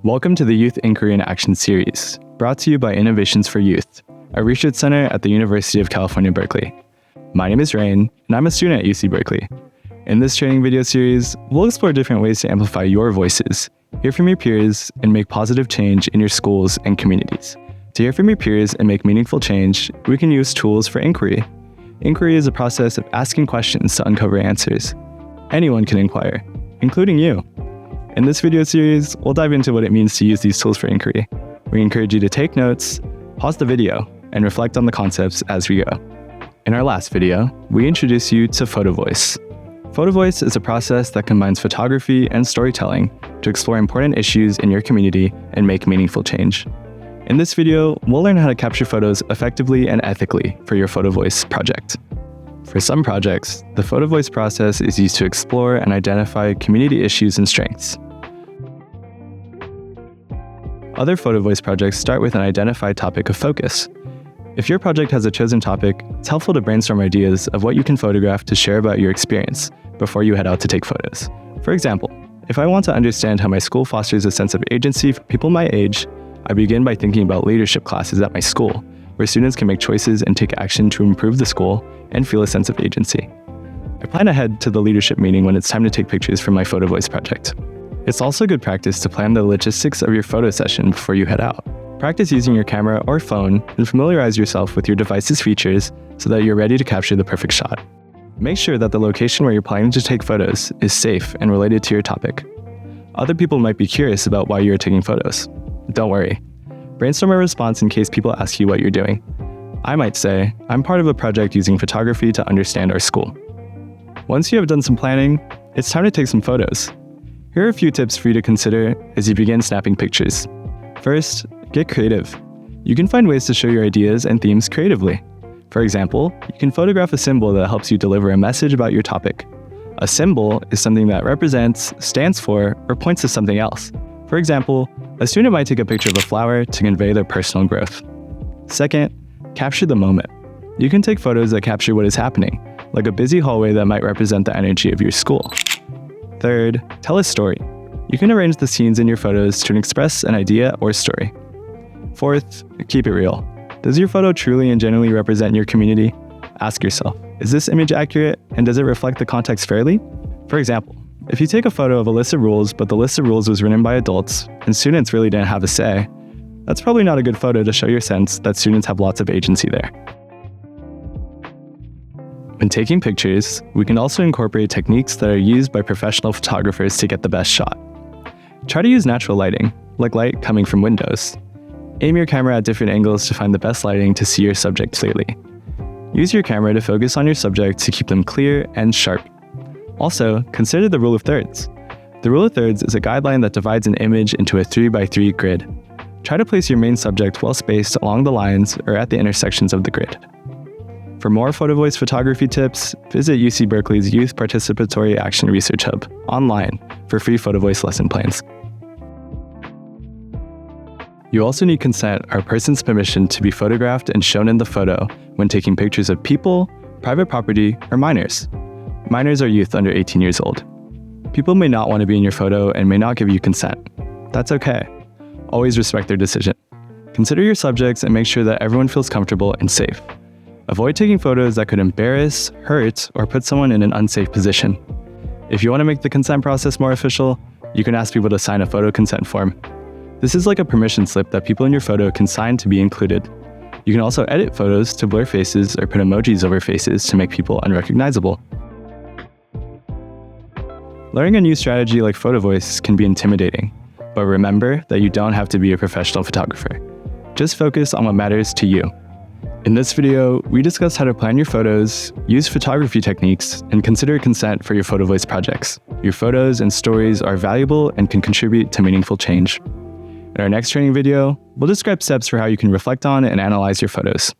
Welcome to the Youth Inquiry and Action series, brought to you by Innovations for Youth, a research center at the University of California, Berkeley. My name is Rain, and I'm a student at UC Berkeley. In this training video series, we'll explore different ways to amplify your voices, hear from your peers, and make positive change in your schools and communities. To hear from your peers and make meaningful change, we can use tools for inquiry. Inquiry is a process of asking questions to uncover answers. Anyone can inquire, including you. In this video series, we'll dive into what it means to use these tools for inquiry. We encourage you to take notes, pause the video, and reflect on the concepts as we go. In our last video, we introduced you to Photovoice. Photovoice is a process that combines photography and storytelling to explore important issues in your community and make meaningful change. In this video, we'll learn how to capture photos effectively and ethically for your Photovoice project. For some projects, the Photovoice process is used to explore and identify community issues and strengths. Other Photovoice projects start with an identified topic of focus. If your project has a chosen topic, it's helpful to brainstorm ideas of what you can photograph to share about your experience before you head out to take photos. For example, if I want to understand how my school fosters a sense of agency for people my age, I begin by thinking about leadership classes at my school, where students can make choices and take action to improve the school and feel a sense of agency. I plan ahead to the leadership meeting when it's time to take pictures for my Photovoice project. It's also good practice to plan the logistics of your photo session before you head out. Practice using your camera or phone and familiarize yourself with your device's features so that you're ready to capture the perfect shot. Make sure that the location where you're planning to take photos is safe and related to your topic. Other people might be curious about why you're taking photos. Don't worry. Brainstorm a response in case people ask you what you're doing. I might say, I'm part of a project using photography to understand our school. Once you have done some planning, it's time to take some photos. Here are a few tips for you to consider as you begin snapping pictures. First, get creative. You can find ways to show your ideas and themes creatively. For example, you can photograph a symbol that helps you deliver a message about your topic. A symbol is something that represents, stands for, or points to something else. For example, a student might take a picture of a flower to convey their personal growth. Second, capture the moment. You can take photos that capture what is happening, like a busy hallway that might represent the energy of your school. Third, tell a story. You can arrange the scenes in your photos to express an idea or story. Fourth, keep it real. Does your photo truly and genuinely represent your community? Ask yourself, is this image accurate and does it reflect the context fairly? For example, if you take a photo of a list of rules, but the list of rules was written by adults and students really didn't have a say, that's probably not a good photo to show your sense that students have lots of agency there. When taking pictures, we can also incorporate techniques that are used by professional photographers to get the best shot. Try to use natural lighting, like light coming from windows. Aim your camera at different angles to find the best lighting to see your subject clearly. Use your camera to focus on your subject to keep them clear and sharp. Also, consider the rule of thirds. The rule of thirds is a guideline that divides an image into a 3x3 grid. Try to place your main subject well spaced along the lines or at the intersections of the grid. For more Photovoice photography tips, visit UC Berkeley's Youth Participatory Action Research Hub online for free Photovoice lesson plans. You also need consent or a person's permission to be photographed and shown in the photo when taking pictures of people, private property, or minors. Minors are youth under 18 years old. People may not want to be in your photo and may not give you consent. That's okay. Always respect their decision. Consider your subjects and make sure that everyone feels comfortable and safe. Avoid taking photos that could embarrass, hurt, or put someone in an unsafe position. If you want to make the consent process more official, you can ask people to sign a photo consent form. This is like a permission slip that people in your photo can sign to be included. You can also edit photos to blur faces or put emojis over faces to make people unrecognizable. Learning a new strategy like Photovoice can be intimidating, but remember that you don't have to be a professional photographer. Just focus on what matters to you. In this video, we discussed how to plan your photos, use photography techniques, and consider consent for your Photovoice projects. Your photos and stories are valuable and can contribute to meaningful change. In our next training video, we'll describe steps for how you can reflect on and analyze your photos.